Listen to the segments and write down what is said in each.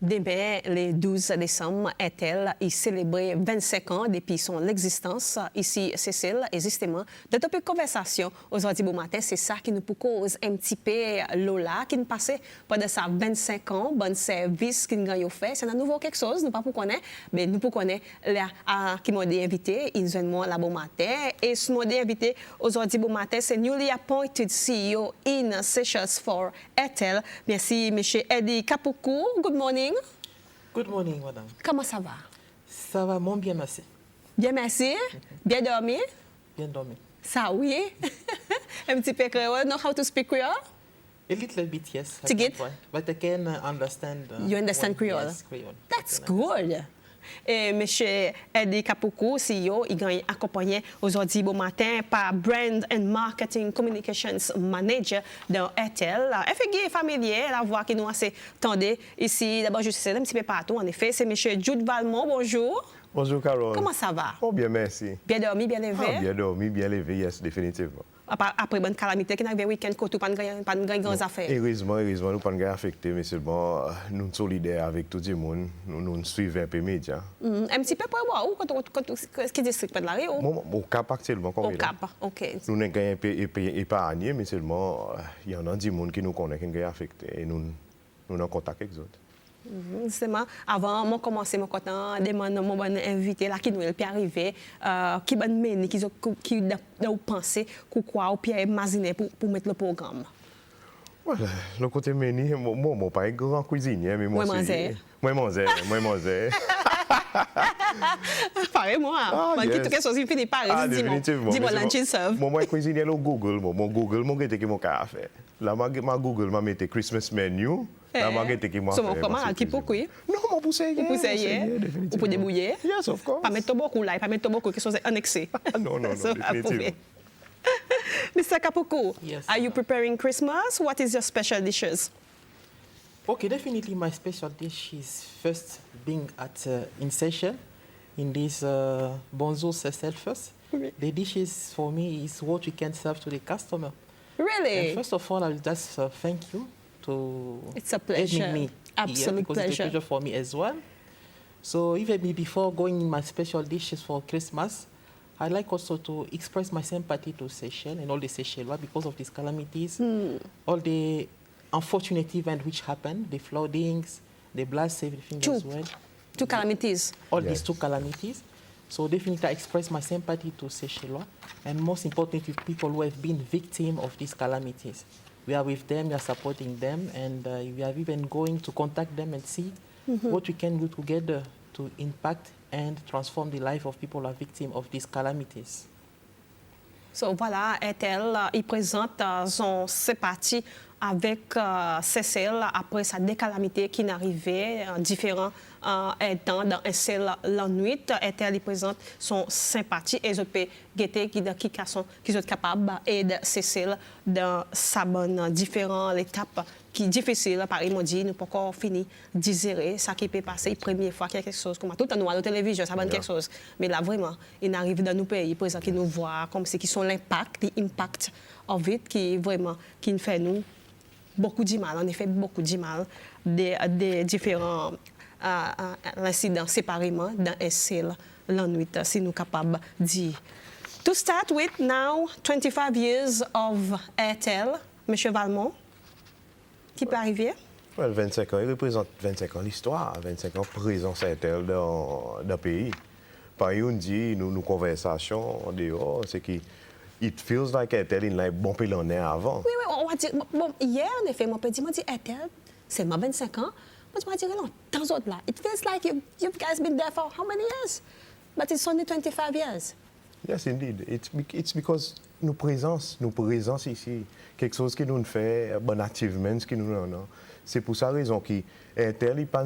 Demain, le 12 décembre, Airtel a célébré 25 ans depuis son existence. Ici, Cécile, et justement, de Topik Konversasyon, aujourd'hui, bon matin, c'est ça qui nous cause un petit peu Lola, qui nous passait pendant ça 25 ans, bon service qui nous a fait. C'est un nouveau quelque chose, nous pas pour connaître, mais nous pour connaître, qui m'ont invité, ils ont moi là bon matin. Et ce m'ont invité aujourd'hui, bon matin, c'est newly appointed CEO in Sessions for Airtel. Merci, M. E.Kapuku. Good morning. Good morning, madame. Comment ça va? Ça va, mon bien, merci. Bien, merci. Bien dormi? Bien dormi. Ça, oui. Un petit peu créole. Know how to speak Creole? A little bit, yes. To get? But I can understand. You understand Creole? Yes, Creole. That's good. Et M. E.Kapuku, CEO, il est accompagné aujourd'hui bon matin par Brand and Marketing Communications Manager de Airtel. Un figure familier, la voix qui nous a assez tendue ici. D'abord, je sais un petit peu partout, en effet. C'est M. J.Valmont. Bonjour. Bonjour, Carole. Comment ça va? Oh, bien, merci. Bien dormi, bien levé? Ah, bien dormi, bien levé, yes, définitivement. Après bonne calamité qui n'avait week-end côté pas de grandes affaires. Heureusement, nous pas de affecté, mais seulement nous sommes solidaires avec tout le monde, nous suivons un peu les médias. Un petit peu pour voir où quand ce qui est district de la Rio? Au Cap actuellement, au Cap, ok. Nous n'avons pas épargné, mais seulement il y en a des gens qui nous connaissent qui sont affectés et nous sommes en contact avec eux autres. Justement, avant de commencer mon content, demande mon bon invité là qui nous est arrivé, qui bonne meni qui ont pensé quoi ou puis imaginer pour mettre le programme. Voilà, le côté meni, moi pas un grand cuisinier, mais moi manger. Pareil moi, qui tout quelque chose il finit par dis-moi lunch serve. Moi cuisinier au Google, mon Google mon gete qui mon café. Là ma Google m'a mis Christmas menu. La marguerite qui m'a fait. Comment E.Kapuku? Non, mon pousser. Vous Vous pouvez débrouiller? Yes, of course. Pas mettre beaucoup là, pas mettre beaucoup quelque chose annexé. Non, définitivement. Mr. E.Kapuku, yes, are you preparing Christmas? What is your special dishes? Okay, definitely my special dish is first being in session in this bonjour Cécile first. Oui. The dishes for me is what we can serve to the customer. Really? And first of all, I will just thank you. It's a pleasure. Me Absolute here, because pleasure. it's a pleasure for me as well. So even before going in my special dishes for Christmas, I like also to express my sympathy to Seychelles and all the Seychellois because of these calamities, all the unfortunate events which happened, the floodings, the blasts, everything as well. Two calamities. All these two calamities. So definitely I express my sympathy to Seychellois and most importantly people who have been victims of these calamities. We are with them, we are supporting them, and we are even going to contact them and see what we can do together to impact and transform the life of people who are victims of these calamities. So voilà, Airtel, il présente son sympathie avec Cécile après sa décalamité qui n'arrivait en différents temps dans un seul la nuit. Airtel, il présente son sympathie et je peux guetter qui sont capables d'aider Cécile dans sa bonne différentes étapes qui difficile. Pareil, ils m'ont dit, nous pas encore fini de digérer ça qui peut passer. La première fois qu'il y a quelque chose, comme tout le temps, nous à la télévision, ça va quelque chose. Mais là, vraiment, il arrive dans nos pays, présent, qui nous voient comme c'est qui sont l'impact en vite, qui vraiment, qui fait nous beaucoup de mal, en effet, beaucoup de mal, des différents incidents séparément dans un seul la nuit, si nous sommes capables de dire. To start with now, 25 years of Airtel, M. J.Valmont, qui peut arriver? Well, 25 ans, il représente 25 ans l'histoire, 25 ans présence Airtel dans le pays. Par exemple, nous conversation dehors, c'est que it feels like Airtel il a bon peu l'année avant. Oui, on va dire, bon, hier, en effet, mon petit m'a dit Airtel, c'est ma 25 ans. Moi, je vais dire, non, tant d'autres là. It feels like you guys been there for how many years? But it's only 25 years. Yes, indeed. It's because nous présence ici, quelque chose qui nous fait, bon achievements qui nous donnent. C'est pour ça raison que Airtel, il pas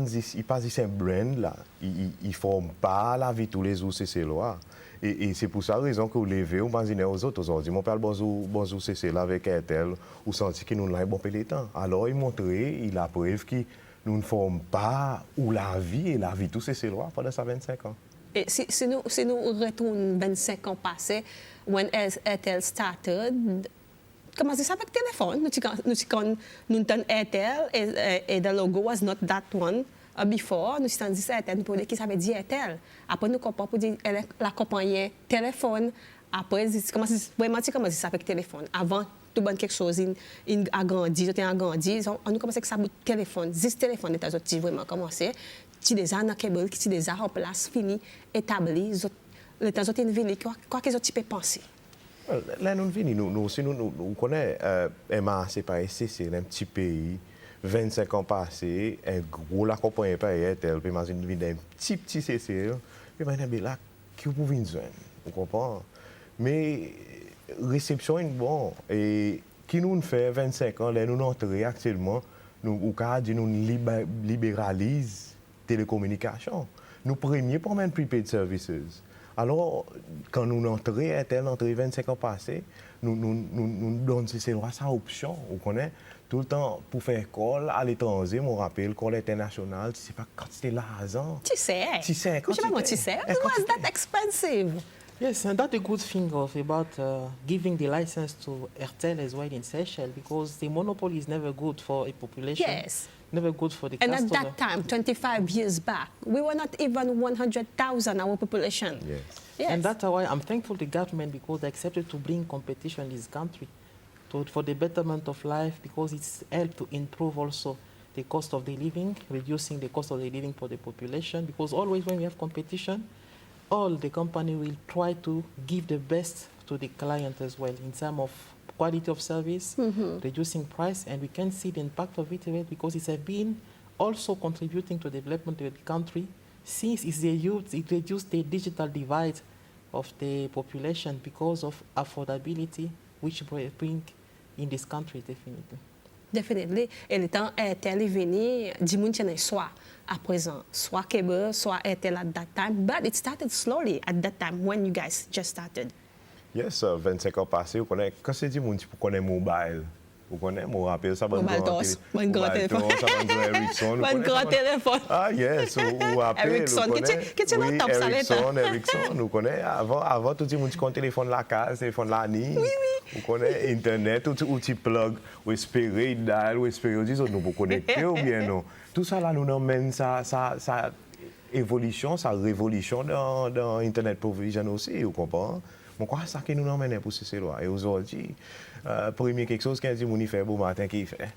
ici un brand là, il forme pas la vie tous les jours, c'est loi. Et c'est pour ça raison que vous levez, vous imaginez aux autres aujourd'hui. Mon père bonjour c'est là avec Airtel, vous sentez que nous l'avons bon peu de temps. Alors il montre, il a preuve que nous ne formons pas où la vie et la vie tous c'est loi pendant ça 25 ans. Et si nous retournons 25 ans passés, when Airtel started, comment c'est ça avec téléphone? Nous avons Airtel et the logo was not that one. before, nous sommes dit Airtel, nous pouvons dire qui ça veut dire Airtel. Après, nous comprenons pour dire la compagnie téléphone. Après, vraiment, tu commences ça avec téléphone. Avant, tout bon quelque chose, il a grandi, on nous commence avec ça avec téléphone. 10 téléphones, les autres vraiment commencé. Tu déjà dans câble, qui déjà en place, fini, établi. Les temps autres, quoi que les autres peuvent penser. Là, nous nous connaissons MAC par ici, c'est un petit pays, 25 ans passés, un gros la compagnie par Airtel, puis imagine un petit CC, puis maintenant, là, qui vous pouvez nous joindre, vous comprenez? Mais réception est bon, et qui nous fait 25 ans, là, nous entrons actuellement, nous libéralise télécommunications. Nous premiers pour même prepaid services. Alors, quand nous entrons, Airtel entré 25 ans passés, nous donnons ces lois, sa option. Vous connaissez, tout le temps, pour faire école à l'étranger, je me rappelle, l'école internationale, tu sais pas quand c'était l'argent. Tu sais. Tu sais, quand je sais pas tu sais. It was that expensive. Yes, and that's a good thing about giving the license to Airtel as well in Seychelles, because the monopoly is never good for a population. Yes. Never good for the and customer. And at that time, 25 years back, we were not even 100,000, our population. Yes. Yes. And that's why I'm thankful to the government, because they accepted to bring competition in this country for the betterment of life, because it's helped to improve also the cost of the living, reducing the cost of the living for the population, because always when we have competition, all the company will try to give the best to the client as well in terms of quality of service, reducing price, and we can see the impact of it because it has been also contributing to the development of the country since it's the youth, it reduced the digital divide of the population because of affordability, which bring in this country definitely. Definitely. Et le temps Airtel est venu, du monde tient soit à présent, soit cable, soit Airtel at that time, but it started slowly at that time when you guys just started. Yes, 25 ans passés, vous connaissez, quand c'est du monde pour connaître mobile, vous connaissez, je me rappelle ça, bon grand téléphone. Ericsson. Bon grand téléphone. Ah, yes, ou appelle, Ericsson, qui est oui, top ça Ericsson, nous connaissons. Avant, tout le monde qui téléphone la case, téléphone la nuit. Oui. Vous connaissez Internet, ou tu plug, ou espérer, dial, ou espérer, nous pour connecter ou bien non. Tout ça là, nous emmène ça évolution, sa révolution dans Internet Provision aussi, vous comprenez? Bon, quoi, ça qui nous emmène pour ces lois. Et aujourd'hui, premier quelque chose qu'un dit, il fait beau matin, qu'il fait.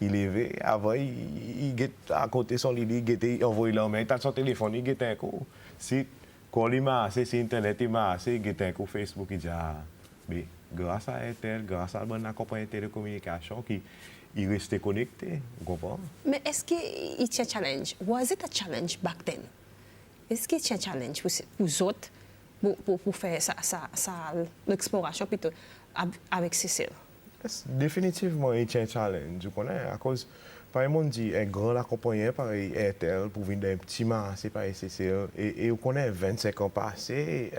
Il levé, avant, il guette à côté son lit, il guette, envoie l'homme, il a son téléphone, il guette un coup. Si, quand il m'a assez, si Internet, il m'a assez, il guette un coup Facebook, il dit, ah, mais grâce à Airtel, grâce à la compagnie de télécommunication, il restait connecté, vous comprenez? Mais est-ce qu'il y a un challenge? Was it a challenge back then? Est-ce qu'il y a un challenge pour vous autres pour faire l'exploration plutôt avec Cécile? Définitivement, il y a un challenge. Vous connaissez, à cause, par exemple, on dit un grand accompagné par Airtel pour venir d'un petit marché par Cécile. Et vous connaissez, 25 ans passés,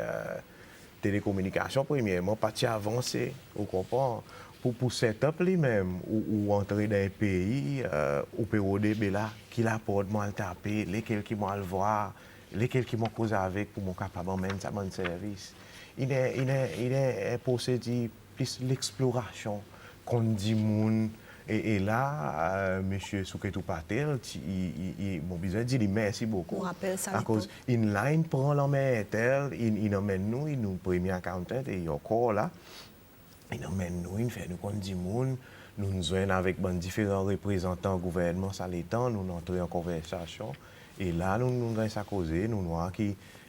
télécommunication, premièrement, pas avancé, vous comprenez? Pour setup lui-même, ou entrer dans un pays, ou période là, qui la porte mal taper, lesquels qui mal voir, lesquels qui m'ont causé avec pour mon capable d'emmener ça bon service. Il est procédé plus l'exploration qu'on dit moun et là monsieur Souketou Patel il mon besoin de dire merci beaucoup à cause inline prend l'emmène Airtel il emmène nous il nous premier accountant et encore là il emmène nous il fait nous qu'on dit moun nous nous joignons avec différents représentants gouvernement ça l'étant nous entrons en conversation. Et là, nous avons causé, nous voyons que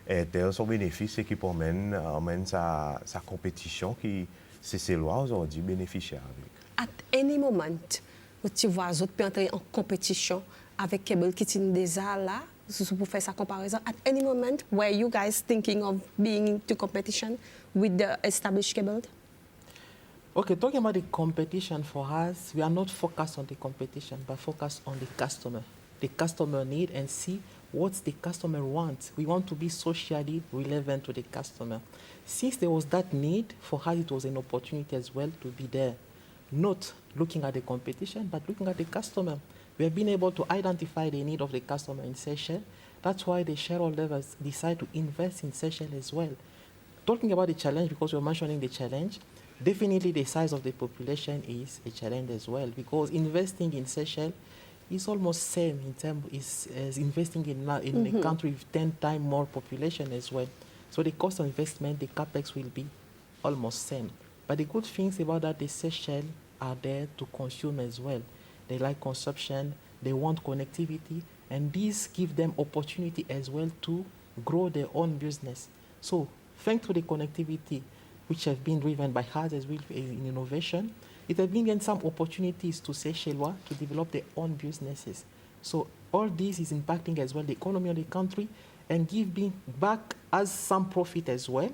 Airtel, son bénéfice, c'est qu'il emmène sa compétition, qui c'est lois aujourd'hui bénéficiaire avec. At any moment, tu vois les autres peuvent entrer en compétition avec cable qui sont déjà là, pour faire sa comparaison. At any moment, were you guys thinking of being into competition with the established cable? Okay, talking about the competition for us, we are not focused on the competition, but focused on the customer need and see what the customer wants. We want to be socially relevant to the customer. Since there was that need, for us it was an opportunity as well to be there. Not looking at the competition, but looking at the customer. We have been able to identify the need of the customer in Seychelles. That's why the shareholders decide to invest in Seychelles as well. Talking about the challenge, because you're mentioning the challenge, definitely the size of the population is a challenge as well, because investing in Seychelles is almost same in terms is investing in a country with 10 times more population as well. So the cost of investment, the capex will be almost same. But the good things about that, the Seychelles are there to consume as well. They like consumption, they want connectivity, and these give them opportunity as well to grow their own business. So thanks to the connectivity, which have been driven by us as well in innovation, it has given some opportunities to Seychellois to develop their own businesses. So all this is impacting as well the economy of the country and giving back as some profit as well.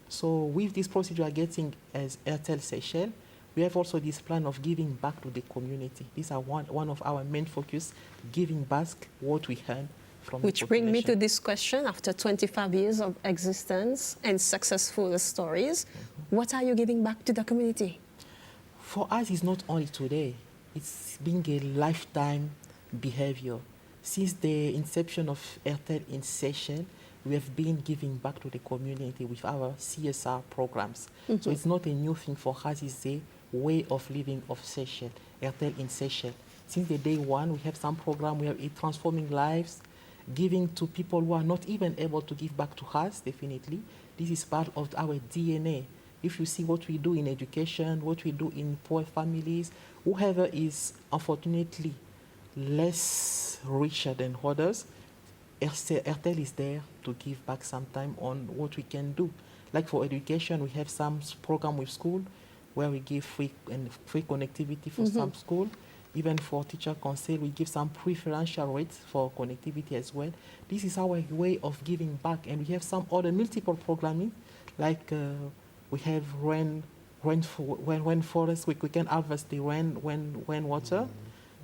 So with this process we are getting as Airtel Seychelles, we have also this plan of giving back to the community. These are one of our main focus, giving back what we had from Which the brings me to population. this question, after 25 years of existence and successful stories, what are you giving back to the community? For us, it's not only today. It's been a lifetime behavior. Since the inception of Airtel in Seychelles, we have been giving back to the community with our CSR programs. So it's not a new thing for us, it's a way of living of Seychelles, Airtel in Seychelles. Since the day one, we have some program, we are transforming lives, giving to people who are not even able to give back to us, definitely. This is part of our DNA. If you see what we do in education, what we do in poor families, whoever is unfortunately less richer than others, Airtel is there to give back some time on what we can do. Like for education, we have some program with school where we give free connectivity for some school. Even for teacher council, we give some preferential rates for connectivity as well. This is our way of giving back, and we have some other multiple programming, like we have rainforest. We can harvest the rainwater.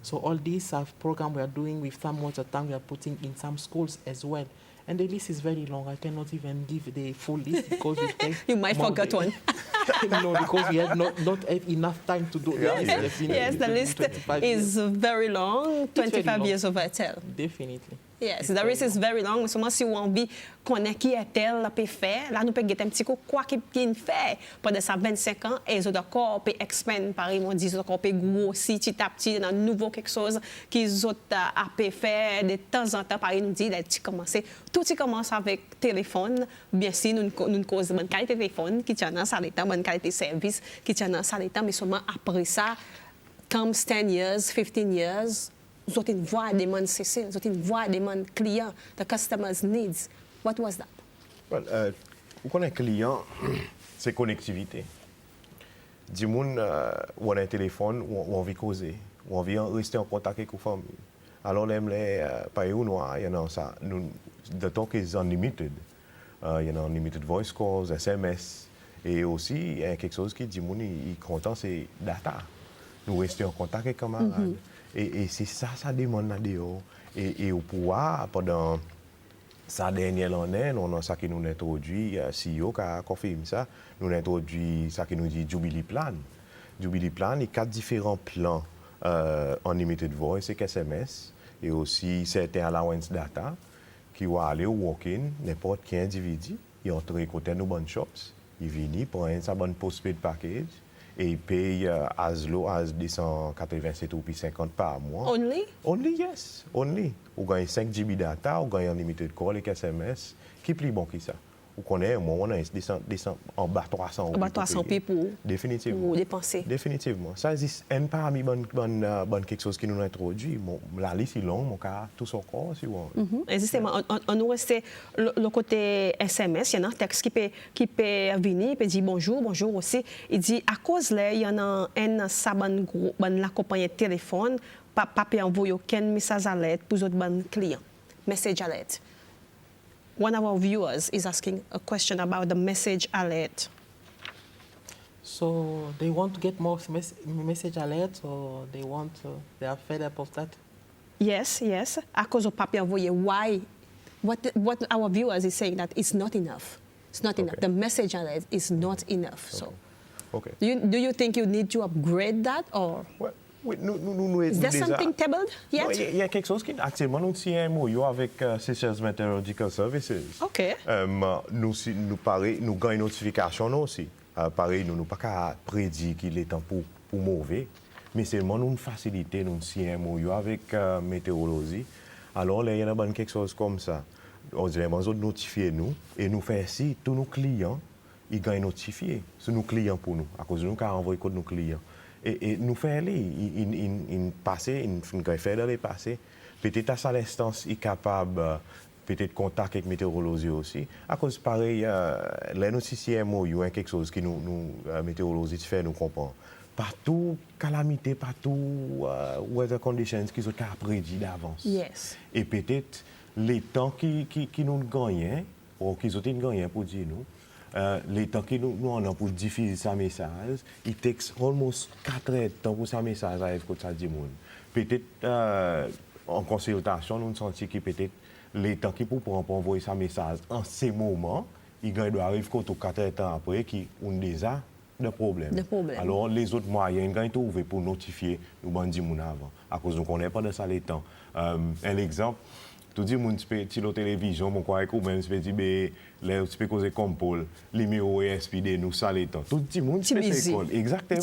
So all these are programs we are doing with some water tank we are putting in some schools as well. And the list is very long. I cannot even give the full list because we take You might forget one. No, because we have not have enough time to do it. Yes, the list is very long, 25 years of Airtel. Definitely. Yes, the list is very long. Seulement si vous avez envie de connaître qui Airtel peut faire, là nous pouvons un petit coup quoi qu'il fait pendant ça 25 ans et ils ont encore peut expand par ils disent encore peut grossir petit à petit dans nouveau quelque chose qu'ils ont à faire de temps en temps par ils nous dit tout commence avec téléphone. Bien sûr nous cause bonne qualité de téléphone qui tient dans ça l'état bonne qualité de service qui tient dans ça l'état mais seulement après ça comes 10 years, 15 years. Vous avez une voix à demande cessée, vous avez une voix à demande client, the customer's needs. What was that? Well, vous connaissez client, c'est connectivité. Du monde, ou on a un téléphone, ou on vit causer, ou on vit rester en contact avec la famille. Alors, les pays où nous avons ça, the talk is unlimited. Il y a unlimited voice calls, SMS, et aussi, il y a quelque chose qui dit, monde, il est content, c'est data. Nous restons en contact avec les camarades. Et c'est ça, ça demande là dehors. Et au pouvoir, pendant sa dernière année, on a ça qui nous a introduit, CEO qui a confirmé ça, nous a introduit ça qui nous dit Jubilee Plan. Jubilee Plan, il y a 4 différents plans unlimited voice et SMS, et aussi certains allowance data qui vont aller au walk-in, n'importe quel individu, il entre côté nos bonnes shops, il vient, prend sa bonne postpaid package, et il paye as low as 287 ou 50 par mois. Only? Only, yes. Only. Vous gagnez 5 GB data, vous gagnez unlimited call et SMS. Qui est plus bon que ça? Vous connaissez, moi, on a en bas 300 En bas 300 pour Définitivement. dépenser. Définitivement. Ça existe. Un parmi quelque chose qui nous a introduit. La liste est longue, mon cas, tout son corps, si vous voulez. Justement, on nous reste le côté SMS. Il y a un texte qui peut venir, il peut dire bonjour aussi. Il dit, à cause là, il y en a un saban la compagnie de téléphone, pas envoyer aucun message alerte pour les autres clients. Message alert. One of our viewers is asking a question about the message alert. So they want to get more message alerts, or they are fed up of that? Yes. À cause of papier envoyé, why? What our viewers is saying that it's not enough. It's not enough. The message alert is not enough. So, Okay. do you think you need to upgrade that, or Ouais. Oui, nous is there something tabled yet? Il y a quelque chose qui actuellement nous tient un MOU avec Seychelles Meteorological Services. Okay. Nous gagnons une notification nous aussi. Pareil, nous pas qu'à prédire qu'il est temps pour mauvais, mais seulement nous faciliter, nous signer un MOU avec météorologie. Alors, là, il y a quelque chose comme ça. On dirait, nous notifier nous, et nous faire ainsi, tous nos clients, ils gagnent notifié. C'est nos clients pour nous, à cause de nous, car envoyer code nos clients. Et nous faire aller, ils passer, ils faire dans les passés. Peut-être à ça l'instance, ils sont capables peut-être contact avec météorologie aussi. À cause pareil, là nous si c'est un mot, il y a quelque chose qui nous météorologie fait nous comprendre. Partout calamité, partout weather conditions qui sont prédits d'avance. Yes. Et peut-être les temps qui nous gagnent ou qui sont gagnés pour dire nous. Les temps que nous avons pour diffuser ce message, il takes almost 4 heures de temps pour ce message arrive quand ça dit monde. Peut-être en consultation, nous sentons que peut-être les temps qui pour envoyer ce message en ces moments, il doit arriver quand 4 heures de temps après qui ont déjà de problèmes. Alors les autres moyens, ils sont ouverts pour notifier nous bandits avant. À cause nous connaissons pas de ça les temps. Un exemple. Tout le monde peut la télévision, mon quoi, ou même peut dire, là, tu peux causer comme Paul, les numéros ESPD, nous ça les temps. Tout le monde peut faire exactement.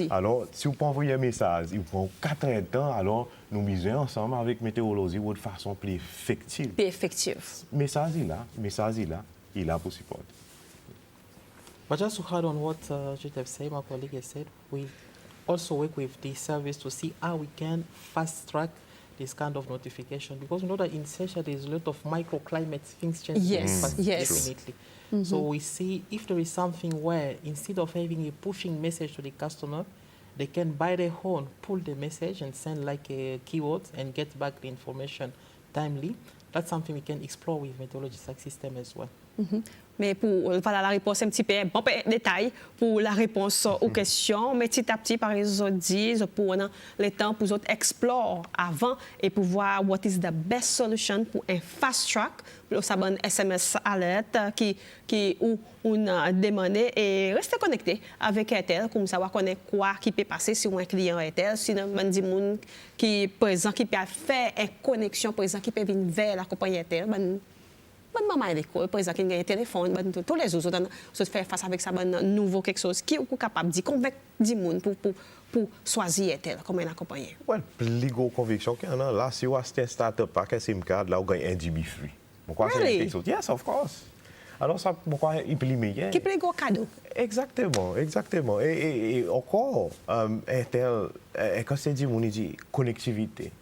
Alors, si vous pouvez envoyer un message, il prend 4 heures de temps, alors nous misons ensemble avec météorologie de façon plus effective. Plus effective. Message il a pour supporter. But just to add on what J.Valmont said, my colleague has said, we also work with the service to see how we can fast track this kind of notification, because we know that in Seychelles there's a lot of microclimate things changing. Yes, yes. Definitely. So we see if there is something where instead of having a pushing message to the customer, they can by their own pull the message and send like a keyword and get back the information timely. That's something we can explore with Meteorology system as well. Mais pour voilà la réponse un petit peu bon détail pour la réponse aux questions, mais petit à petit par exemple disent pour le temps pour autres explore avant et pour voir what is the best solution pour un fast track pour ça bonne SMS alerte qui ou on demander et rester connecté avec Airtel comme ça va connaître quoi qui peut passer sur un client Airtel sinon man dit monde qui présent qui peut faire une connexion présent qui peut venir vers la compagnie Airtel bonne maman à l'école, par exemple, qui a un téléphone, tous les autres, se faire face avec ça, nouveau quelque chose, qui est capable de convaincre du monde pour choisir Airtel comme un accompagné. Oui, plus grosse conviction qu'il y en a. Là, si vous achetez un startup pack, un SIM card, là, vous gagnez 1 GB free. Pourquoi c'est quelque chose? Yes, of course. Alors, ça, pourquoi il peut meilleur? Qui peut gros cadeau? Exactement, exactement. Et encore, Airtel, quand c'est dit, on dit connectivité.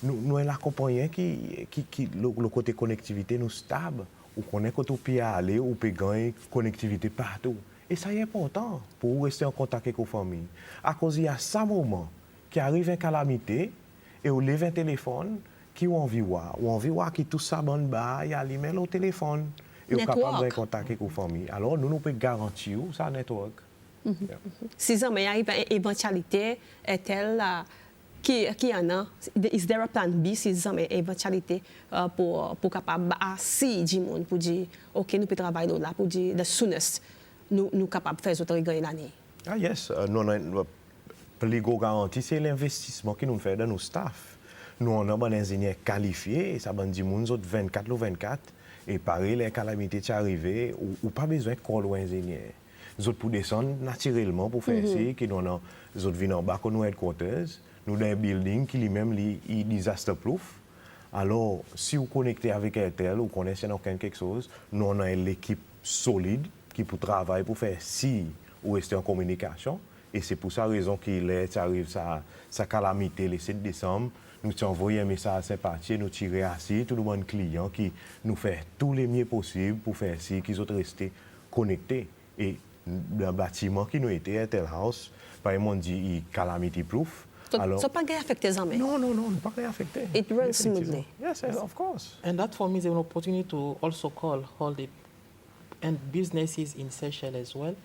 Nous sommes l'accompagnant qui le côté connectivité nous stable, ou qu'on est quand on peut aller, ou peut gagner connectivité partout. Et ça est important pour rester en contact avec vos familles. À cause il y a ce moment qui arrive une calamité et on lève un téléphone qui ont envie de voir qui tout ça bon bas, il y a l'email au téléphone et on est capable de contact avec vos familles. Alors nous pouvons garantir ça network. Si jamais il y a une éventualité, est-elle qui en a, is there a plan B si jamais éventualité pour capable assis du monde pour dire OK nous peut travailler là pour dire the soonest nous capable faire autre gagner l'année. Ah yes, nous plus gros garantie c'est l'investissement que nous fait dans nos staff. Nous on a des ingénieurs qualifiés et ça ban du monde autres 24 ou 24 et pareil les calamités qui arrivent ou pas besoin de call ou ingénieur. Les autres pour descendre naturellement pour faire ça qui nous on les autres viennent en bas nous headquarters. Nous avons un building qui lui-même est disaster proof. Alors, si vous connectez avec Airtel ou connaissez quelque chose, nous avons l'équipe solide qui peut travailler pour faire si vous restez en communication. Et c'est pour ça raison qu'il arrive sa calamité le 7 décembre. Nous envoyons un message sympathique, nous tirons assis, tout le monde client qui nous fait tous les mieux possible pour faire si qu'ils soient restés connectés. Et le bâtiment qui nous était Airtel House, par exemple, dit calamity proof. Alors, ça pas affecté les amis. Non, pas affecté. It runs smoothly. Yes, of course. And that for me is an opportunity to also call all the and businesses in Seychelles as well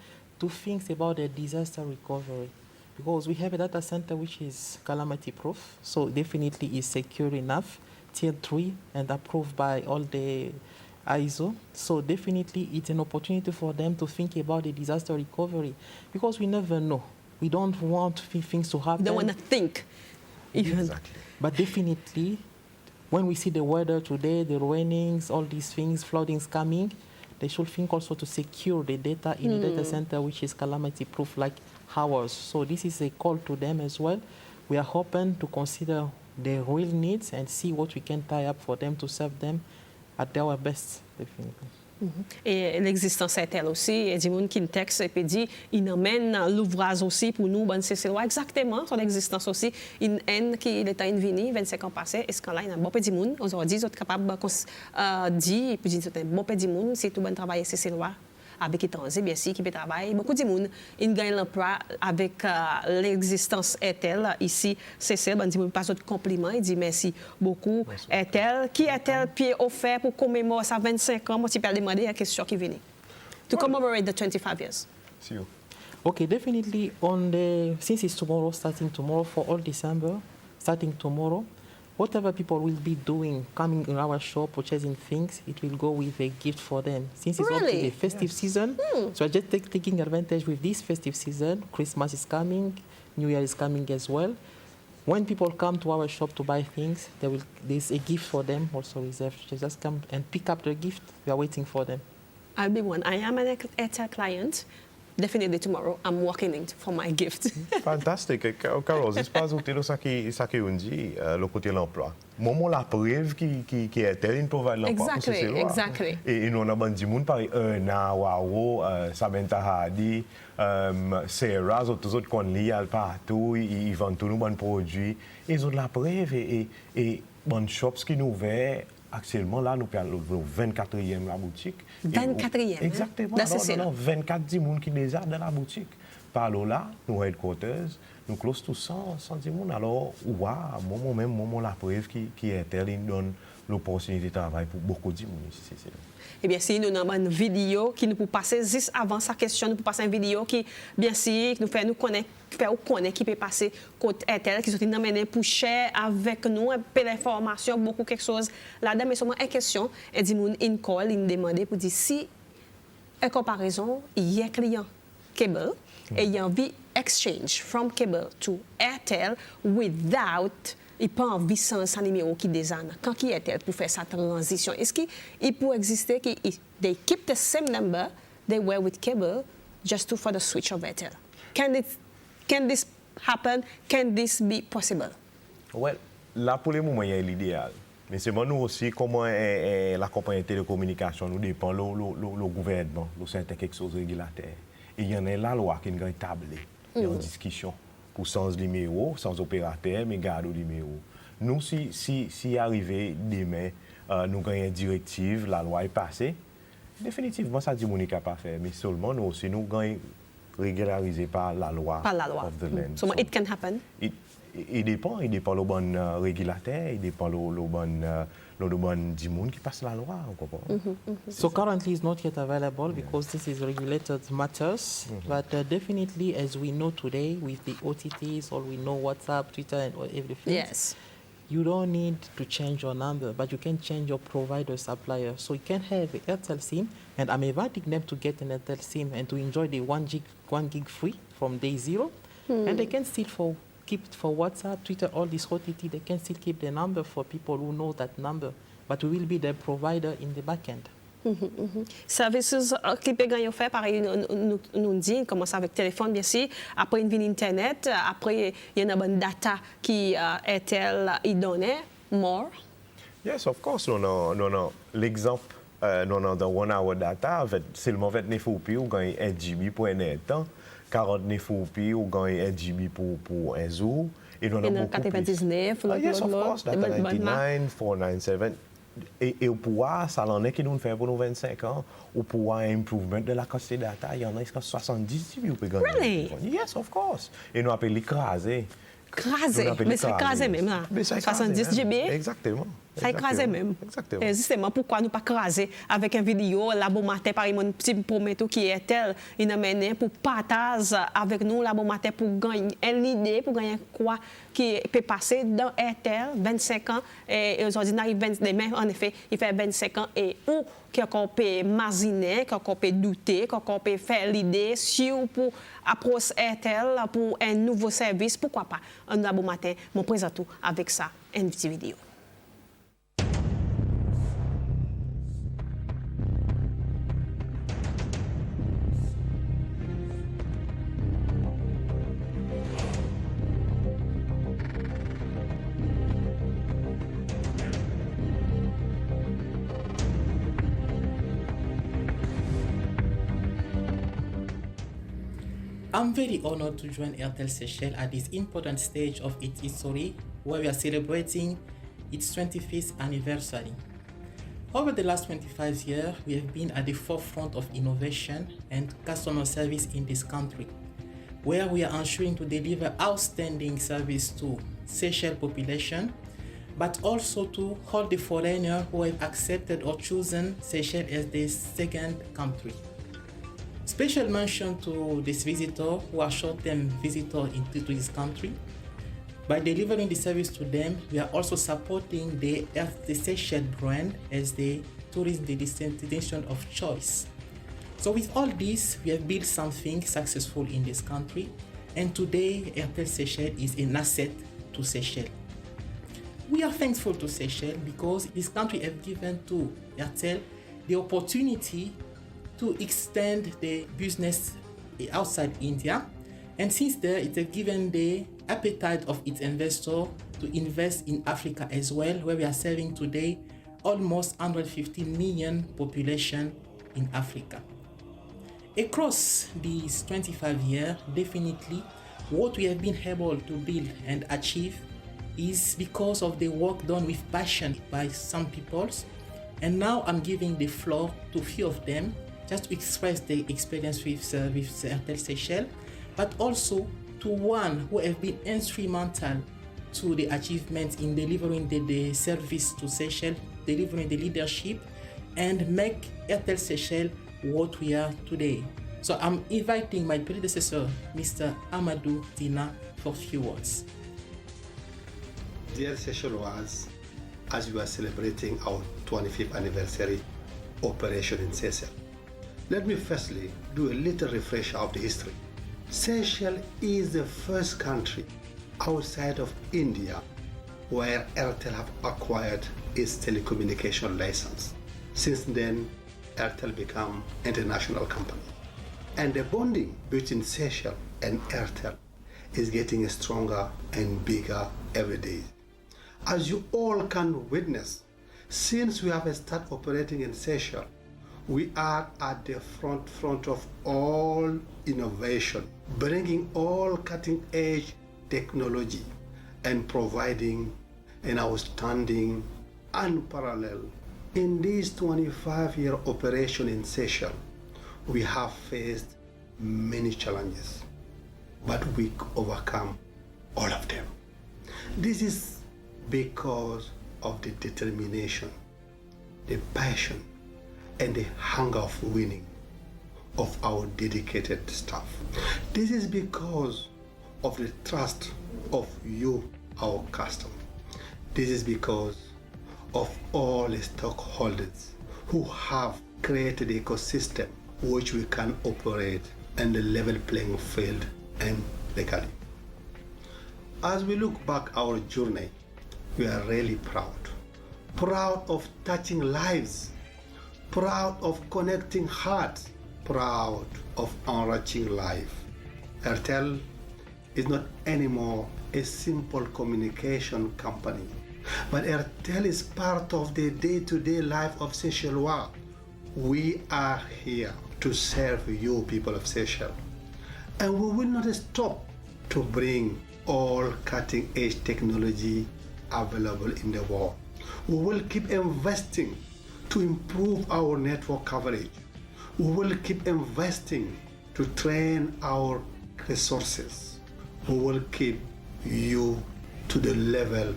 to think about the disaster recovery, because we have a data center which is calamity proof, so definitely is secure enough, tier 3 and approved by all the ISO. So definitely it's an opportunity for them to think about the disaster recovery, because we never know. We don't want things to happen. We don't want to think. Exactly. But definitely, when we see the weather today, the rainings, all these things, floodings coming, they should think also to secure the data in the data center, which is calamity proof, like hours. So this is a call to them as well. We are hoping to consider their real needs and see what we can tie up for them to serve them at their best, definitely. Et l'existence Airtel aussi, il y a des gens qui nous textent et puis dit, il emmène l'ouvrage aussi pour nous, ben c'est exactement son existence aussi. Il est qui est en venu 25 ans passés, est-ce qu'on a un bon petit monde aujourd'hui, ils sont capables de dire et puis dire un bon petit monde, c'est tout bon travail c'est loi. Avec étranger, bien sûr, qui peut travailler. Beaucoup de monde, ils gagnent l'emploi avec l'existence Airtel. Ici, c'est ça, ben, il passe d'autres compliments. Il dit merci beaucoup, Airtel. Qui Airtel puis offert pour commémorer ça 25 ans? Moi, tu peux demander la question qui vient. To commemorate the 25 years. See you. Okay, definitely since it's tomorrow, starting tomorrow for all December, starting tomorrow, whatever people will be doing, coming in our shop, purchasing things, it will go with a gift for them. Since it's also the festive season, so I'm just taking advantage with this festive season. Christmas is coming, New Year is coming as well. When people come to our shop to buy things, there's a gift for them also reserved. They just come and pick up the gift. We are waiting for them. I'll be one. I am an Airtel client. Definitely tomorrow, I'm working for my gift. Fantastique. Carlos, c'est pas utile ça qui on dit le côté l'emploi. Moment la preuve qui est tel, il provide l'emploi. Exactly. Et nous avons des gens par Wao, Samantha Hardy, Sarah, tous autres qu'on lit partout, ils vendent tous nos bons produits. Ils ont la preuve et bonnes shops qui nous ouvrent. Actuellement, là, nous parlons le 24e la boutique. 24e? Exactement. Non, 24 personnes qui déjà dans la boutique. Par là, nous headquarters, nous close tout 100 personnes. Alors, waouh, moi, la preuve qui est telle, il donne l'opportunité de travail pour beaucoup de gens ici. Eh bien, si nous avons une vidéo qui nous peut passer juste avant sa question, nous peut passer une vidéo qui, bien sûr, nous fait nous connaître qui peut passer côté Airtel, qui sont amenés pour share avec nous, peu d'informations, beaucoup quelque chose. Là-dedans, mais seulement une question, et dit moun in call, il demande pour dire si, en comparaison, il y a un client cable et il y a envie exchange from cable to Airtel without il pas envie sans numéro qui désanne. Quand qui est-elle pour faire sa transition? Est-ce qu'il peut exister que they keep the same number they were with cable just for the switch of Airtel? Can this happen? Can this be possible? Well, là pour le moment, il y a l'idéal. Mais c'est nous aussi, comment la compagnie de télécommunication nous dépend le gouvernement, c'est quelque chose de régulateur. Et il y en a la loi qui est établie, il y a une discussion. Pour sans numéro, sans opérateur, mais garde le numéro. Nous, si arrivé demain, nous gagnons une directive, la loi est passée, définitivement, ça dit qu'on n'est pas faire. Mais seulement, nous aussi, nous gagnons régularisé par la loi. Of the land. So it can happen? Il dépend le bon régulateur, il dépend le bon du monde qui passe la loi. So currently it's not yet available because this is regulated matters, but definitely as we know today with the OTTs, or we know WhatsApp, Twitter and everything, yes. You don't need to change your number, but you can change your provider supplier. So you can have an Airtel SIM, and I'm inviting them to get an Airtel SIM and to enjoy the 1 gig free from day zero, and they can still keep it for WhatsApp, Twitter, all this OTT, they can still keep the number for people who know that number, but we will be the provider in the back end. Services qui peut gagner fait, pareil, nous dit, commence avec téléphone, bien sûr, après une ligne Internet, après il y a une bonne data qui Airtel y donne, more. Yes, of course, non. L'exemple, non, dans 1 hour data, seulement 29 roupies, ou gagne 1 GB pour un temps. 49 roupies ou gagne 1 GB pour un jour. Et nous avons beaucoup 99, yes, of course, data 99, 497. Et pouvoir, ça en est qui nous fait pour nos 25 ans, ou pouvoir improvement de la quantité de data, il y en a jusqu'à 70 GB pour gagner. Really? Yes, of course. Et nous appelons l'écraser. Mais c'est écrasé même là. 70 GB. Exactement. Ça écrasé même. Exactement. Et justement, pourquoi nous pas écraser avec une vidéo, là, bon matin, par exemple, petit prometto qui est tel, il amène pour partager avec nous, là, bon matin, pour gagner l'idée, pour gagner quoi qui peut passer dans Airtel, 25 ans, et aujourd'hui, il arrive demain, en effet, il fait 25 ans, et où qu'on peut imaginer, qu'on peut douter, qu'on peut faire l'idée, si ou pour approcher Airtel, pour un nouveau service, pourquoi pas, un bon matin, mon présente tout avec ça, une petite vidéo. I'm very honored to join Airtel Seychelles at this important stage of its history, where we are celebrating its 25th anniversary. Over the last 25 years, we have been at the forefront of innovation and customer service in this country, where we are ensuring to deliver outstanding service to Seychelles population, but also to all the foreigners who have accepted or chosen Seychelles as their second country. Special mention to these visitors who are short-term visitors into this country. By delivering the service to them, we are also supporting the Seychelles brand as the tourist destination of choice. So with all this, we have built something successful in this country, and today Airtel Seychelles is an asset to Seychelles. We are thankful to Seychelles because this country has given to Airtel the opportunity to extend the business outside India, and since there it has given the appetite of its investor to invest in Africa as well, where we are serving today almost 150 million population in Africa. Across these 25 years, definitely what we have been able to build and achieve is because of the work done with passion by some peoples. And now I'm giving the floor to a few of them just to express their experience with Airtel Seychelles, but also to one who have been instrumental to the achievements in delivering the service to Seychelles, delivering the leadership, and make Airtel Seychelles what we are today. So I'm inviting my predecessor, Mr. Amadou Tina, for a few words. Dear Seychellois, as we are celebrating our 25th anniversary operation in Seychelles, let me firstly do a little refresher of the history. Seychelles is the first country outside of India where Airtel have acquired its telecommunication license. Since then, Airtel became an international company. And the bonding between Seychelles and Airtel is getting stronger and bigger every day. As you all can witness, since we have started operating in Seychelles, we are at the front of all innovation, bringing all cutting-edge technology and providing an outstanding, unparalleled. In this 25-year operation in Seychelles, we have faced many challenges, but we overcome all of them. This is because of the determination, the passion, and the hunger of winning of our dedicated staff. This is because of the trust of you, our customer. This is because of all the stockholders who have created an ecosystem which we can operate in the level playing field and legally. As we look back our journey, we are really proud of touching lives, proud of connecting hearts, proud of enriching life. Airtel is not anymore a simple communication company, but Airtel is part of the day-to-day life of Seychellois. We are here to serve you, people of Seychelles, and we will not stop to bring all cutting-edge technology available in the world. We will keep investing to improve our network coverage. We will keep investing to train our resources. We will keep you to the level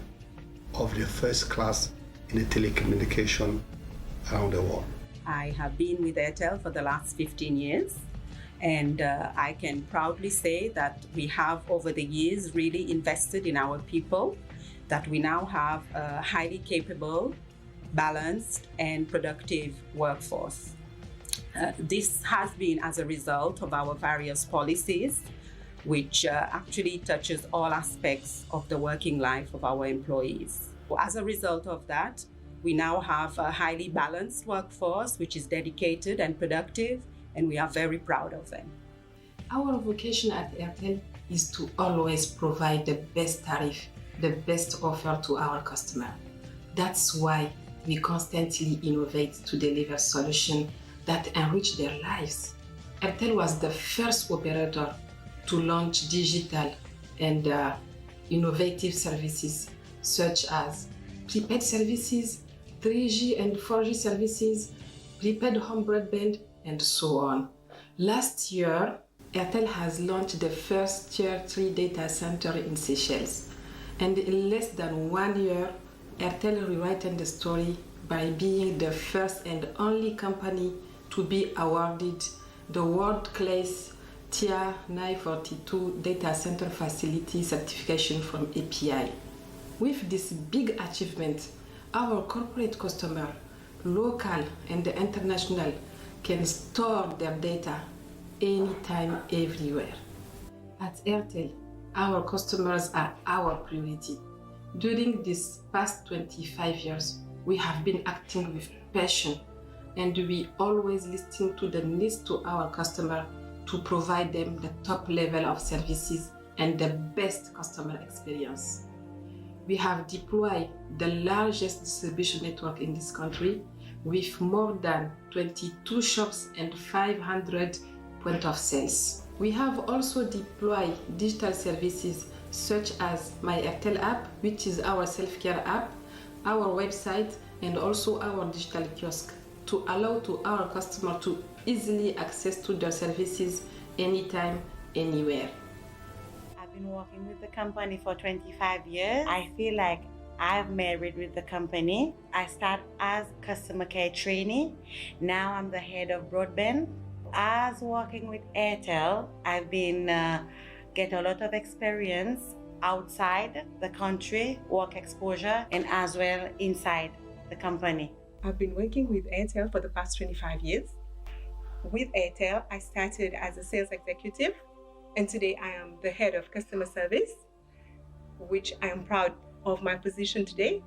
of the first class in the telecommunication around the world. I have been with Airtel for the last 15 years, and I can proudly say that we have over the years really invested in our people, that we now have a highly capable, balanced, and productive workforce. This has been as a result of our various policies, which actually touches all aspects of the working life of our employees. As a result of that, we now have a highly balanced workforce, which is dedicated and productive, and we are very proud of them. Our vocation at Airtel is to always provide the best tariff, the best offer to our customer. That's why we constantly innovate to deliver solutions that enrich their lives. Airtel was the first operator to launch digital and innovative services such as prepaid services, 3G and 4G services, prepaid home broadband, and so on. Last year, Airtel has launched the first Tier 3 data center in Seychelles. And in less than 1 year, Airtel rewritten the story by being the first and only company to be awarded the world-class Tier 942 data center facility certification from API. With this big achievement, our corporate customer, local and international, can store their data anytime, everywhere. At Airtel, our customers are our priority. During these past 25 years, we have been acting with passion, and we always listen to the needs to our customer to provide them the top level of services and the best customer experience. We have deployed the largest distribution network in this country with more than 22 shops and 500 point of sales. We have also deployed digital services such as My Airtel app, which is our self-care app, our website, and also our digital kiosk to allow to our customer to easily access to their services anytime, anywhere. I've been working with the company for 25 years. I feel like I've married with the company. I started as customer care trainee. Now I'm the head of broadband. As working with Airtel, I've been get a lot of experience outside the country, work exposure, and as well inside the company. I've been working with Airtel for the past 25 years. With Airtel, I started as a sales executive, and today I am the head of customer service, which I am proud of my position today.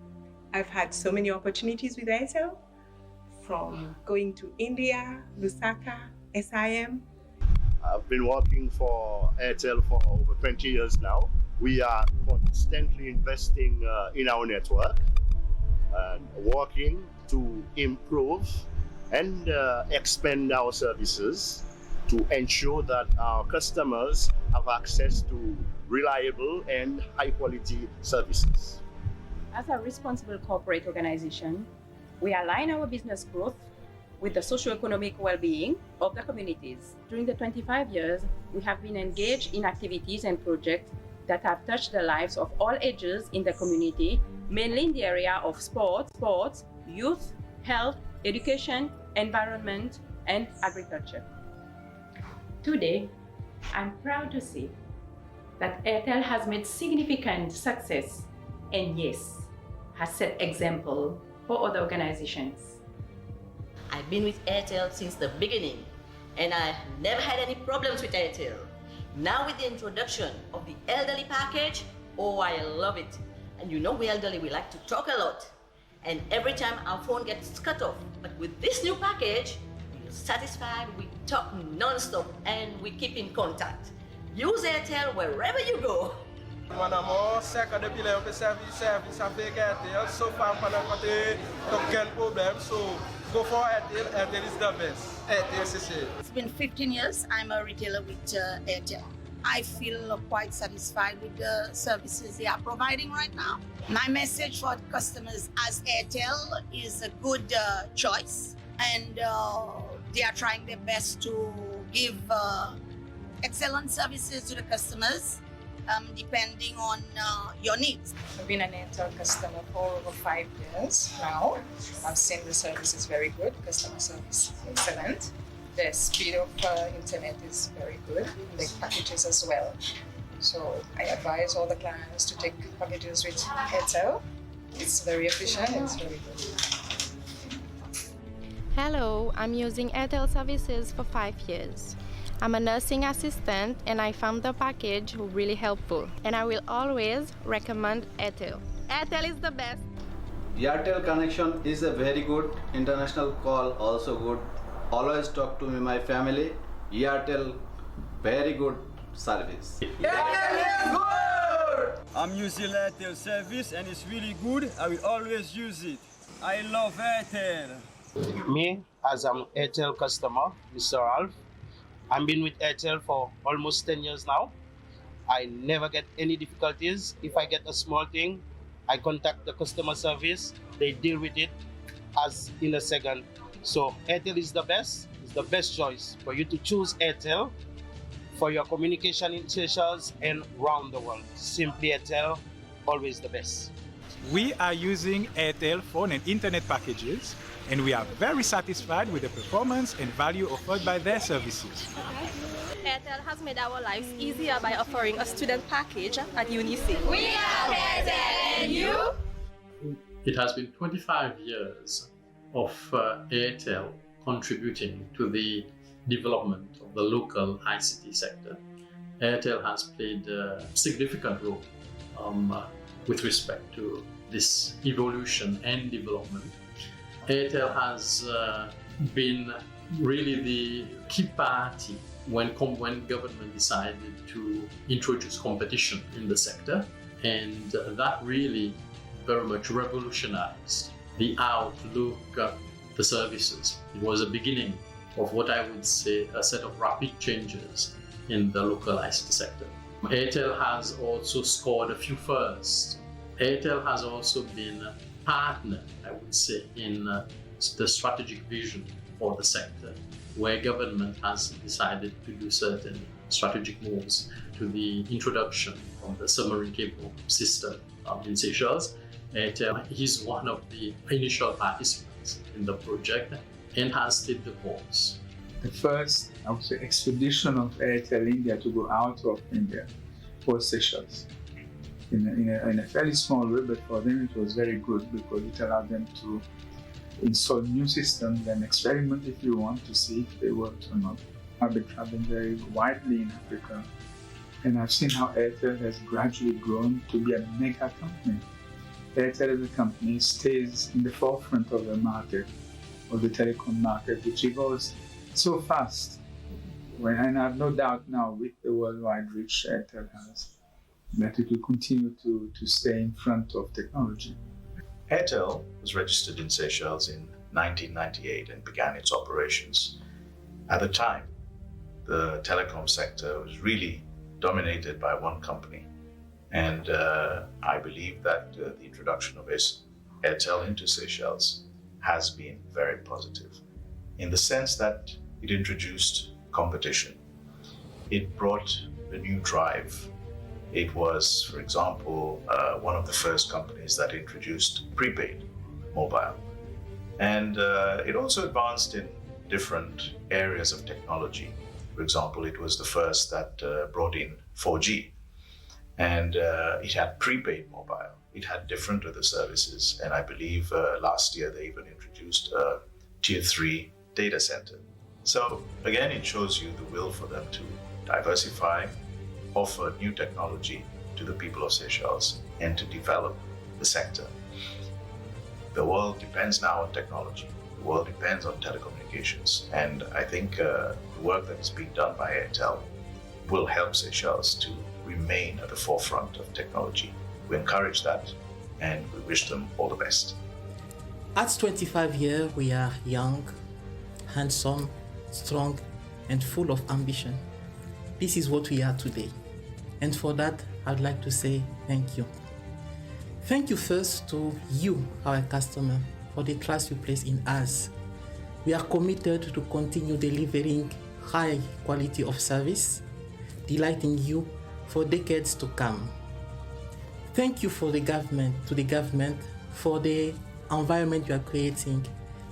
I've had so many opportunities with Airtel, from going to India, Lusaka, SIM. I've been working for Airtel for over 20 years now. We are constantly investing in our network and working to improve and expand our services to ensure that our customers have access to reliable and high quality services. As a responsible corporate organization, we align our business growth with the socio-economic well-being of the communities. During the 25 years, we have been engaged in activities and projects that have touched the lives of all ages in the community, mainly in the area of sports, youth, health, education, environment, and agriculture. Today, I'm proud to say that Airtel has made significant success and yes, has set example for other organizations. I've been with Airtel since the beginning and I've never had any problems with Airtel. Now with the introduction of the elderly package, oh, I love it. And you know we elderly, we like to talk a lot. And every time our phone gets cut off. But with this new package, we're satisfied, we talk non-stop and we keep in contact. Use Airtel wherever you go. Manamo, second depuis le service avec Airtel, so far pendant côté aucun problème, so go for Airtel, Airtel is the best. Airtel c'est. It's been 15 years. I'm a retailer with Airtel. I feel quite satisfied with the services they are providing right now. My message for customers as Airtel is a good choice, and they are trying their best to give excellent services to the customers depending on your needs. I've been an Airtel customer for over 5 years now. I'm saying the service is very good, customer service excellent. The speed of internet is very good, the packages as well. So I advise all the clients to take packages with Airtel. It's very efficient, it's very good. Hello, I'm using Airtel services for 5 years. I'm a nursing assistant and I found the package really helpful. And I will always recommend Airtel. Airtel is the best. Airtel connection is a very good. International call also good. Always talk to me, my family. Airtel, very good service. Airtel is good! I'm using Airtel service and it's really good. I will always use it. I love Airtel. Me, as an Airtel customer, Mr. Alf, I've been with Airtel for almost 10 years now. I never get any difficulties. If I get a small thing, I contact the customer service. They deal with it as in a second. So Airtel is the best. It's the best choice for you to choose Airtel for your communication in Seychelles and around the world. Simply Airtel, always the best. We are using Airtel phone and internet packages, and we are very satisfied with the performance and value offered by their services. Airtel has made our lives easier by offering a student package at UNICE. We are Airtel, and you? It has been 25 years of Airtel contributing to the development of the local ICT sector. Airtel has played a significant role with respect to this evolution and development. Airtel has been really the key party when government decided to introduce competition in the sector, and that really very much revolutionized the outlook of the services. It was a beginning of what I would say a set of rapid changes in the local ICT sector. Airtel has also scored a few firsts. Airtel has also been a partner, I would say, in the strategic vision for the sector, where government has decided to do certain strategic moves to the introduction of the submarine cable system in Seychelles. Airtel is one of the initial participants in the project and has stayed the course. The first, I would say, expedition of Airtel India to go out of India was Seychelles. In a fairly small way, but for them it was very good because it allowed them to install new systems and experiment, if you want, to see if they worked or not. I've been traveling very widely in Africa, and I've seen how Airtel has gradually grown to be a mega company. Airtel as a company stays in the forefront of the market, of the telecom market, which evolves so fast. And I have no doubt now, with the worldwide reach Airtel has, that it will continue to stay in front of technology. Airtel was registered in Seychelles in 1998 and began its operations. At the time, the telecom sector was really dominated by one company. And I believe that the introduction of Airtel into Seychelles has been very positive in the sense that it introduced competition. It brought a new drive. It was, for example, one of the first companies that introduced prepaid mobile. And it also advanced in different areas of technology. For example, it was the first that brought in 4G. And it had prepaid mobile. It had different other services. And I believe last year they even introduced a tier 3 data center. So again, it shows you the will for them to diversify, offer new technology to the people of Seychelles, and to develop the sector. The world depends now on technology. The world depends on telecommunications. And I think the work that is being done by Airtel will help Seychelles to remain at the forefront of technology. We encourage that, and we wish them all the best. At 25 years, we are young, handsome, strong, and full of ambition. This is what we are today. And for that, I'd like to say thank you. Thank you first to you, our customer, for the trust you place in us. We are committed to continue delivering high quality of service, delighting you for decades to come. Thank you to the government for the environment you are creating,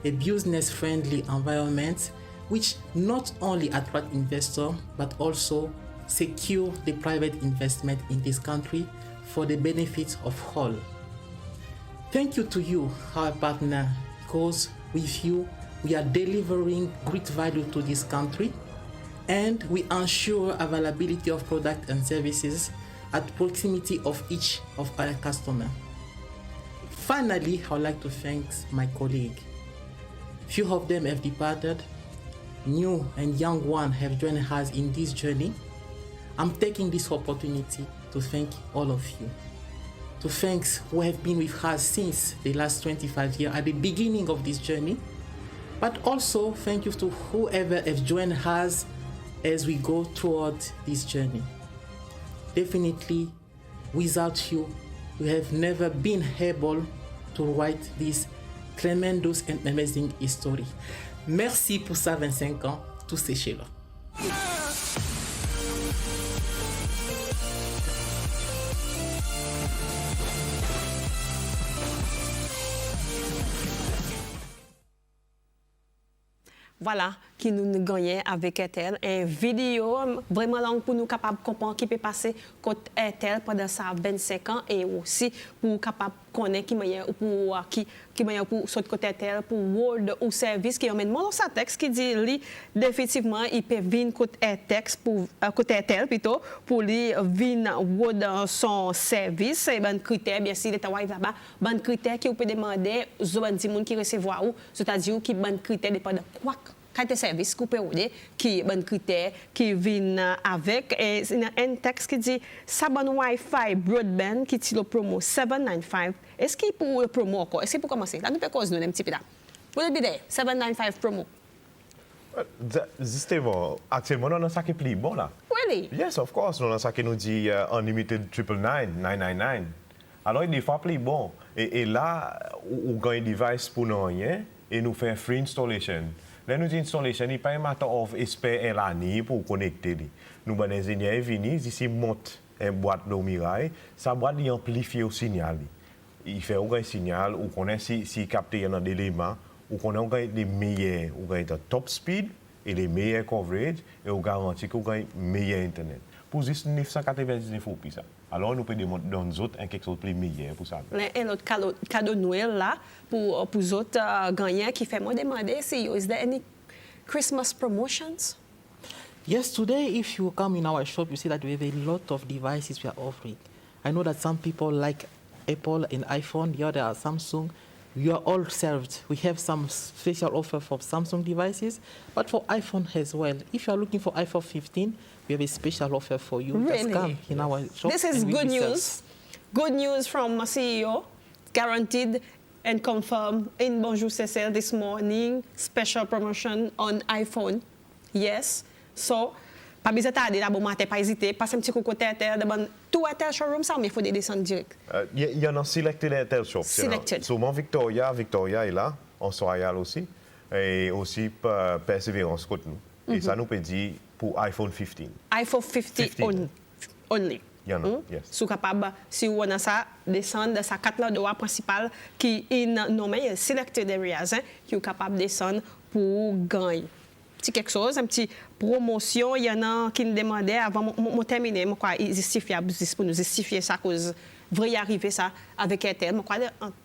a business-friendly environment which not only attract investors but also secure the private investment in this country for the benefit of all. Thank you to you, our partner, because with you we are delivering great value to this country, and we ensure availability of products and services at proximity of each of our customers. Finally, I would like to thank my colleagues. Few of them have departed, new and young ones have joined us in this journey. I'm taking this opportunity to thank all of you, to thank who have been with us since the last 25 years at the beginning of this journey, but also thank you to whoever have joined us as we go toward this journey. Definitely, without you, we have never been able to write this tremendous and amazing history. Merci pour ça 25 ans, tous ces chez-là. Voilà, qui nous gagnait avec Airtel. Une vidéo vraiment longue pour nous capables de comprendre qui peut passer côté Airtel pendant ça 25 ans et aussi pour capable connaître qui meilleur qui meilleur pour sauter côté Airtel pour world ou service qui emmène mon sa texte qui dit lui définitivement il peut venir côté Airtel pour côté Airtel plutôt pour lui venir world son service et ben critère bien sûr l'état là-bas ben critère qui vous peut demander aux gens qui recevoir ou c'est-à-dire qui ben critère dépend de quoi qualité service que vous pouvez qui bon critère qui vient avec et un texte qui dit ça bon Wi-Fi broadband qui dit le promo 795 est-ce qu'il pour le promo encore est-ce qu'il pour commencer là nous peut cause nous un petit peu là pour le bidet 795 promo justement actuellement on a ça qui est plus bon là really yes of course on a ça qui nous dit unlimited 999 alors il faut plus bon et là on gagne device pour nous rien et nous fait free installation. Là, nous installation, il n'y a pas un matter of espèce l'année pour connecter. Nous, les ingénieurs viennent ici, montent une boîte de miraille, sa boîte amplifie le signal. Il fait un signal, ou qu'on a si capté un élément, ou qu'on a des meilleurs, ou qu'on a de top speed et des meilleurs coverage, et on garantit qu'on a meilleur internet. Pour juste 999 euros, ça. Alors, nous pouvons demander dans nous autres quelque chose de plus meilleur pour ça. Un autre cadeau de Noël là pour les autres gagnants qui fait moi demander si is there any Christmas promotions? Yes, today if you come in our shop, you see that we have a lot of devices we are offering. I know that some people like Apple and iPhone, the other are Samsung. We are all served. We have some special offer for Samsung devices, but for iPhone as well. If you are looking for iPhone 15, we have a special offer for you. Really? Just come in our shop. This is good news. Good news from my CEO, guaranteed and confirmed in Bonjour Cecil this morning. Special promotion on iPhone. Yes. So, pas besoin d'attendre là, bon matin, pas hésiter. Passez un petit coup côté Airtel, demande tout Airtel showroom, ça, mais il faut descendre direct. Il y en a selected Airtel shop. Selected. Souvent Victoria est là, en Royal aussi, et aussi Perseverance côté nous. Et ça nous peut dire pour iPhone 15. iPhone 15 only. Il y en a, yes. Si capable, si on a ça, descendre de sa carte de droit principale qui est nommé selected areas, qui est capable de descendre pour gagner. Petit quelque chose, un petit promotion, il y en a qui me demandaient avant de terminer, moi quoi, justifiable pour nous justifier ça cause vrai arriver ça avec Airtel, moi quoi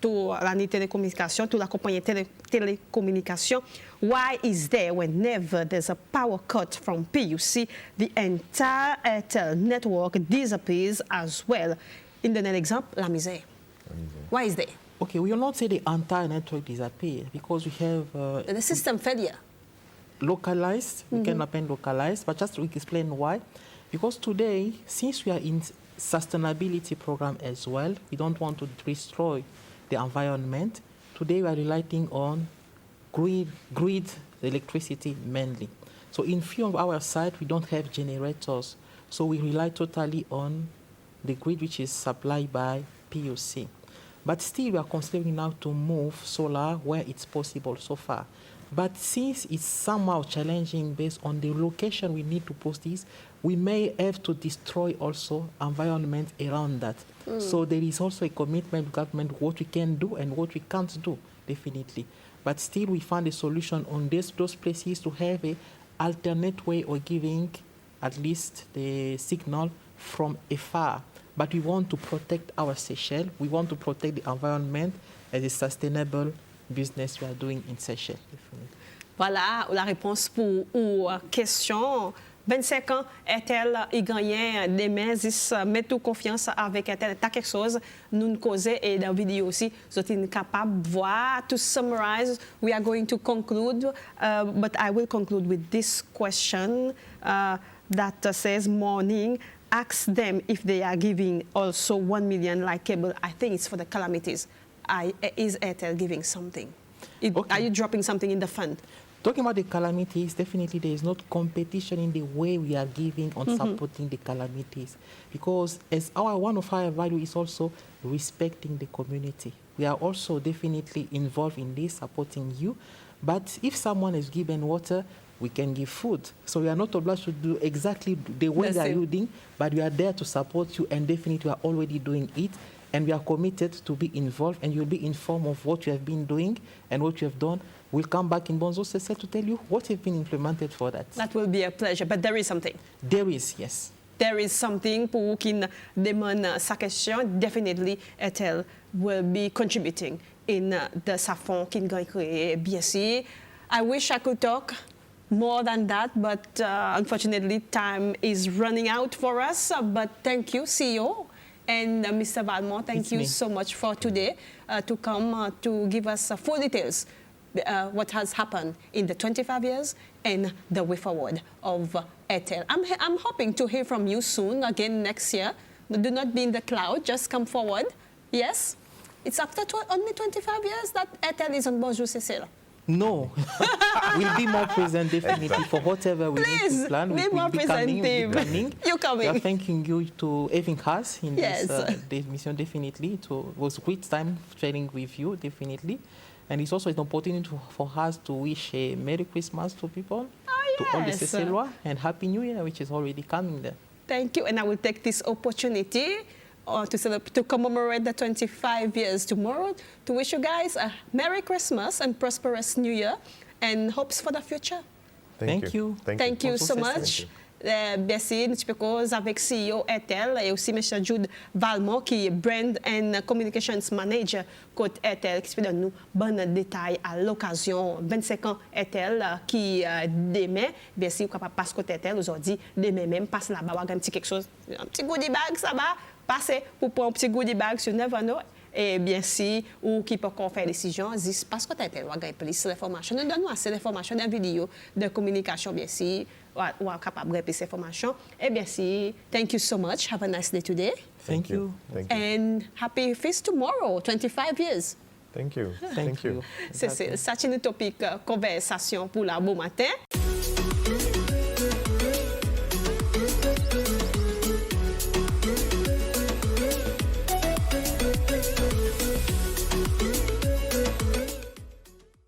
tout la télécommunication, toute la compagnie télécommunication. Why is there whenever there's a power cut from PUC, the entire Airtel network disappears as well? In the example, la misère. Why is there? Okay, we will not say the entire network disappear because we have the system failure. Localized, we can append localized, but just to explain why. Because today, since we are in sustainability program as well, we don't want to destroy the environment. Today we are relying on grid electricity mainly. So in few of our sites, we don't have generators. So we rely totally on the grid which is supplied by PUC. But still we are considering now to move solar where it's possible so far. But since it's somehow challenging based on the location we need to post this, we may have to destroy also environment around that. So there is also a commitment to government what we can do and what we can't do, definitely. But still we found a solution on those places to have an alternate way of giving at least the signal from afar. But we want to protect our Seychelles. We want to protect the environment as a sustainable business we are doing in Seychelles. Voilà la réponse pour la question. 25 ans, Airtel y gagne des mains, mettre confiance avec Airtel. T'as quelque chose, nous causer et dans la vidéo aussi, vous êtes capable de voir. To summarize, we are going to conclude, but I will conclude with this question that says, morning, ask them if they are giving also 1 million like cable. I think it's for the calamities. Is Airtel giving something? Okay. Are you dropping something in the fund? Talking about the calamities, definitely there is not competition in the way we are giving on supporting the calamities, because as one of our values is also respecting the community. We are also definitely involved in this, supporting you. But if someone is given water, we can give food. So we are not obliged to do exactly the way they are doing, but we are there to support you, and definitely we are already doing it. And we are committed to be involved, and you'll be informed of what you have been doing and what you have done. We'll come back in Bonzo Sese to tell you what has been implemented for that. That will be a pleasure, but there is something. There is, yes. There is something pour qui demande sa question. Definitely, Airtel will be contributing in the Safon qui va créer. Bien sûr, I wish I could talk more than that, but unfortunately, time is running out for us. But thank you, CEO. And Mr. Valmont, thank you so much for today to come to give us full details what has happened in the 25 years and the way forward of Airtel. I'm hoping to hear from you soon, again next year. Do not be in the cloud, just come forward. Yes? It's after only 25 years that Airtel is on Bonjour Cécile. No, we'll be more present definitely for whatever we need to plan. Be more present, Tim. You're coming. We are thanking you to having us in this mission, definitely. It was a great time training with you, definitely. And it's also an opportunity for us to wish a Merry Christmas to people, to all the Cécilois, and Happy New Year, which is already coming there. Thank you, and I will take this opportunity to commemorate the 25 years tomorrow, to wish you guys a Merry Christmas and prosperous New Year, and hopes for the future. Thank you. Thank you so much. Merci, nous sommes avec CEO Airtel et aussi M. J.Valmont qui est Brand and Communications Manager côté Airtel qui explique nous bon détail à l'occasion 25 ans Airtel qui demain bien sûr capable passer côté Airtel aujourd'hui demain même passe là-bas avoir un petit quelque chose un petit goodie bag ça va passer pour prendre un petit goodie bag sur never know. Et bien si ou qui peut faire décision dis parce que Airtel va gagner plus d'informations nous donne assez d'informations dans vidéo de communication bien si ou capable de plus d'informations et bien si thank you so much, have a nice day today. Thank you. And happy feast tomorrow, 25 years. Thank you. C'est ça, c'est une topic conversation pour la bon matin.